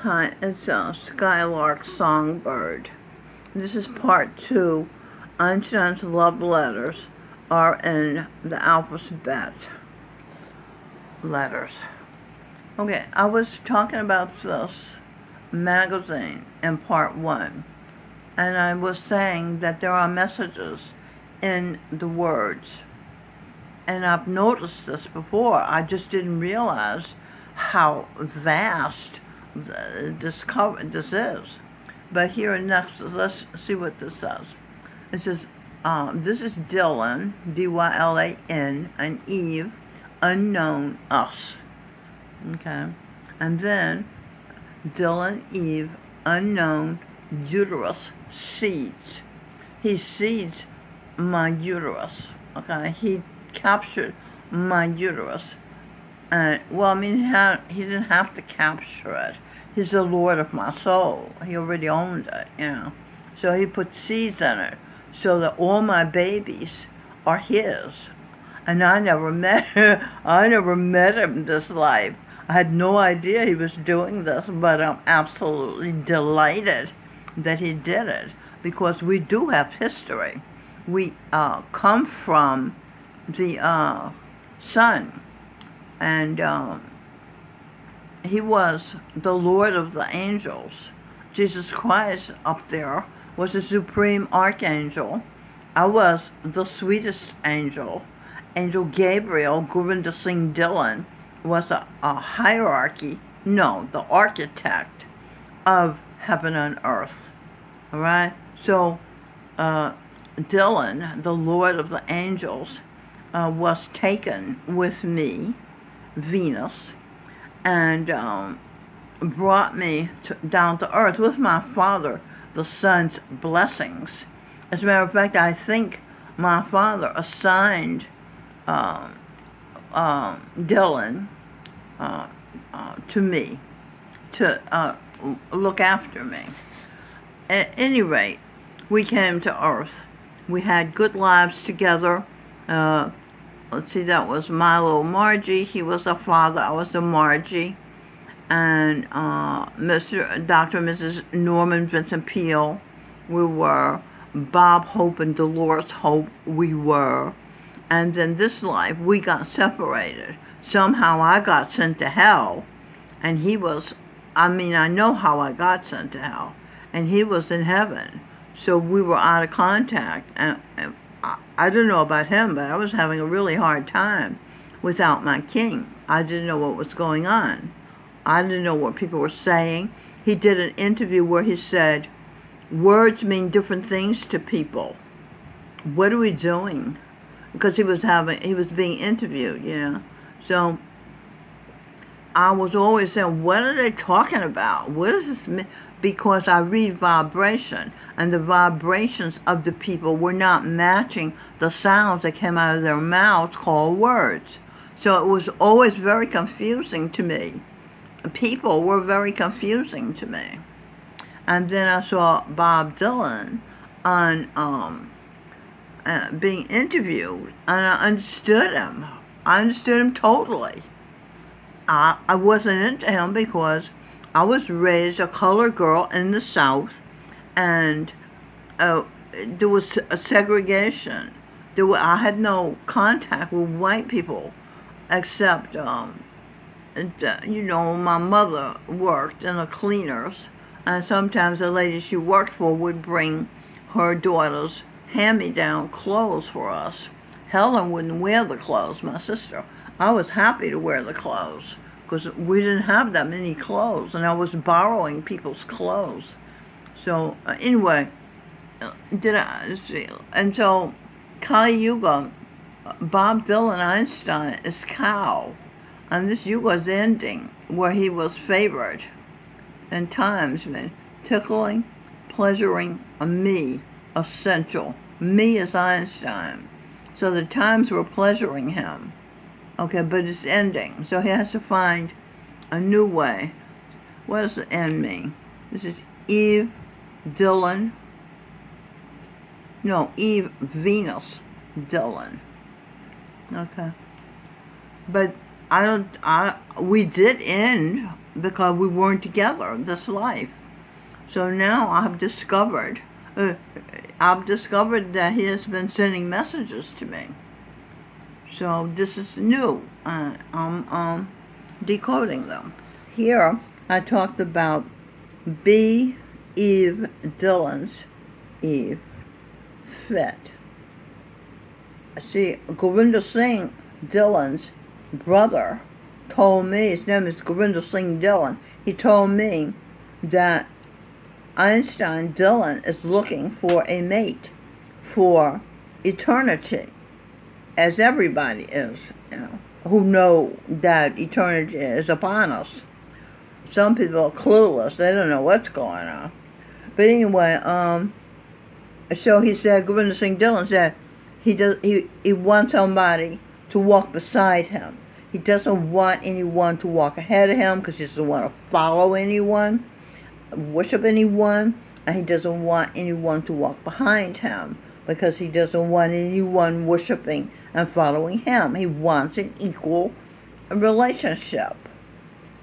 Hi, it's a Skylark Songbird. This is part 2. Einstein's love letters are in the alphabet letters. Okay, I was talking about this magazine in part 1, and I was saying that there are messages in the words. And I've noticed this before. I just didn't realize how vast this is. But here next, let's see what this says. It says, this is Dylan, D-Y-L-A-N, and Eve, unknown, us. Okay? And then Dylan, Eve, unknown, uterus, seeds. He seeds my uterus. Okay? He captured my uterus. And, well, I mean, he didn't have to capture it. He's the Lord of my soul. He already owned it, you know. So he put seeds in it so that all my babies are his. And I never met him in this life. I had no idea he was doing this, but I'm absolutely delighted that he did it, because we do have history. We come from the Son, and he was the Lord of the angels. Jesus Christ up there was the supreme archangel. I was the sweetest angel. Angel Gabriel, given to sing Dylan, was a hierarchy, no, the architect of heaven and earth. All right? So Dylan, the Lord of the angels, was taken with me, Venus, and brought me down to earth with my Father, the Son's blessings. As a matter of fact, I think my Father assigned Dylan to me to look after me. At any rate, we came to earth. We had good lives together. Let's see, that was Milo Margie. He was a father. I was a Margie. And Dr. and Mrs. Norman Vincent Peale. We were Bob Hope and Dolores Hope. We were. And then this life, we got separated. Somehow I got sent to hell. And he was, I know how I got sent to hell. And he was in heaven. So we were out of contact. And I don't know about him, but I was having a really hard time without my king. I didn't know what was going on. I didn't know what people were saying. He did an interview where he said, words mean different things to people. What are we doing? Because he was being interviewed, you know. So I was always saying, what are they talking about? What does this mean? Because I read vibration, and the vibrations of the people were not matching the sounds that came out of their mouths called words. So it was always very confusing to me. People were very confusing to me. And then I saw Bob Dylan on being interviewed, and I understood him. I understood him totally. I wasn't into him because I was raised a colored girl in the South, and there was a segregation. I had no contact with white people, except, my mother worked in the cleaners, and sometimes the lady she worked for would bring her daughter's hand-me-down clothes for us. Helen wouldn't wear the clothes, my sister. I was happy to wear the clothes, because we didn't have that many clothes, and I was borrowing people's clothes. So anyway, and so Kali Yuga, Bob Dylan Einstein is cow, and this yuga is ending where he was favored in times, man, tickling, pleasuring me, essential. Me is Einstein. So the times were pleasuring him. Okay, but it's ending. So he has to find a new way. What does the end mean? This is Eve, Dylan. No, Eve, Venus, Dylan. Okay. But we did end because we weren't together this life. So now I've discovered that he has been sending messages to me. So this is new. I'm decoding them. Here I talked about Eve Dylan's Eve fit. See, Gurinder Singh Dylan's brother told me, his name is Gurinder Singh Dylan, he told me that Einstein Dylan is looking for a mate for eternity, as everybody is, who know that eternity is upon us. Some people are clueless. They don't know what's going on. But anyway, so he said, Gurinder Singh Dylan said, he wants somebody to walk beside him. He doesn't want anyone to walk ahead of him because he doesn't want to follow anyone, worship anyone, and he doesn't want anyone to walk behind him because he doesn't want anyone worshiping and following him. He wants an equal relationship.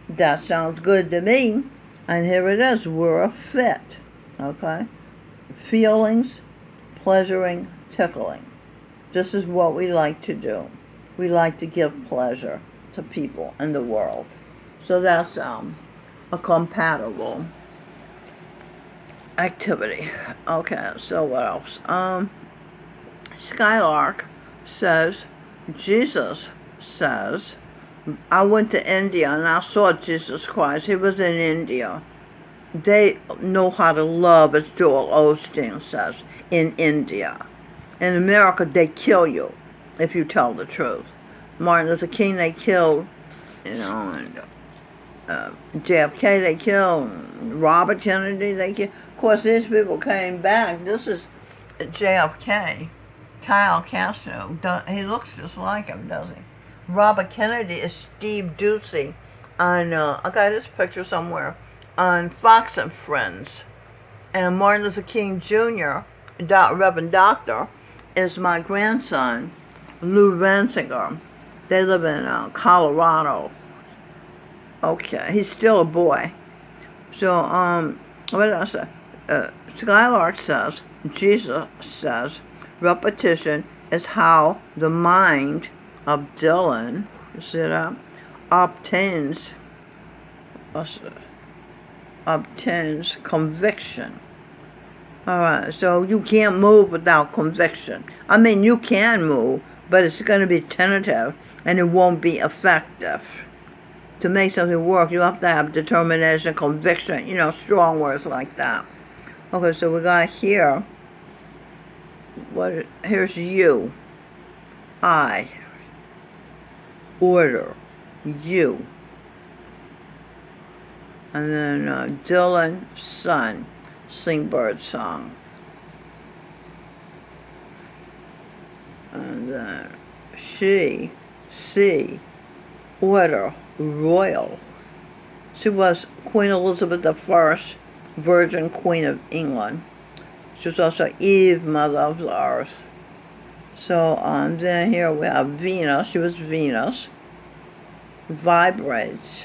That sounds good to me. And here it is. We're a fit. Okay? Feelings, pleasuring, tickling. This is what we like to do. We like to give pleasure to people in the world. So that's a compatible activity. Okay, so what else? Skylark says, Jesus says, I went to India and I saw Jesus Christ. He was in India. They know how to love, as Joel Osteen says, in India. In America, they kill you if you tell the truth. Martin Luther King, they killed, and JFK, they killed, Robert Kennedy, they killed. Of course, these people came back. This is JFK, Kyle Castro. He looks just like him, doesn't he? Robert Kennedy is Steve Ducey on, I got this picture somewhere, on Fox and Friends. And Martin Luther King Jr., Reverend Doctor, is my grandson, Lou Ransinger. They live in Colorado. Okay, he's still a boy. So, what did I say? Skylark says, Jesus says, repetition is how the mind of Dylan, obtains conviction. All right, so you can't move without conviction. I mean, you can move, but it's going to be tentative, and it won't be effective. To make something work, you have to have determination, conviction, strong words like that. Okay, so we got here, here's you, I, order, you, and then Dylan, son, sing bird song. And then she, order, royal. She was Queen Elizabeth I, Virgin Queen of England. She was also Eve, Mother of the Earth. So then here we have Venus. She was Venus. Vibrates.